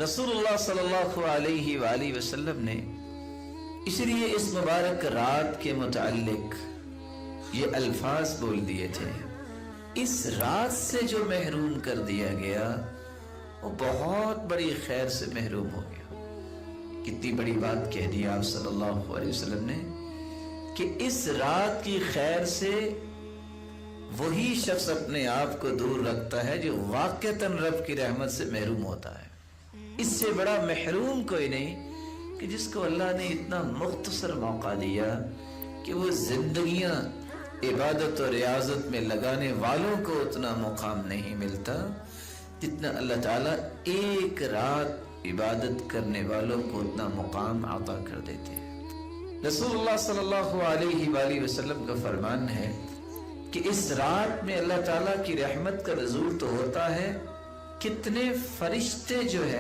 رسول اللہ صلی اللہ علیہ وآلہ وسلم نے اس لیے اس مبارک رات کے متعلق یہ الفاظ بول دیے تھے، اس رات سے جو محروم کر دیا گیا وہ بہت بڑی خیر سے محروم ہو گیا۔ کتنی بڑی بات کہہ دی آپ صلی اللہ علیہ وسلم نے کہ اس رات کی خیر سے وہی شخص اپنے آپ کو دور رکھتا ہے جو واقعتاً رب کی رحمت سے محروم ہوتا ہے۔ اس سے بڑا محروم کوئی نہیں کہ جس کو اللہ نے اتنا مختصر موقع دیا کہ وہ زندگیاں عبادت اور ریاضت میں لگانے والوں کو اتنا مقام نہیں ملتا جتنا اللہ تعالیٰ ایک رات عبادت کرنے والوں کو اتنا مقام عطا کر دیتے ہیں۔ رسول اللہ صلی اللہ علیہ وآلہ وسلم کا فرمان ہے کہ اس رات میں اللہ تعالیٰ کی رحمت کا نزول تو ہوتا ہے، کتنے فرشتے جو ہیں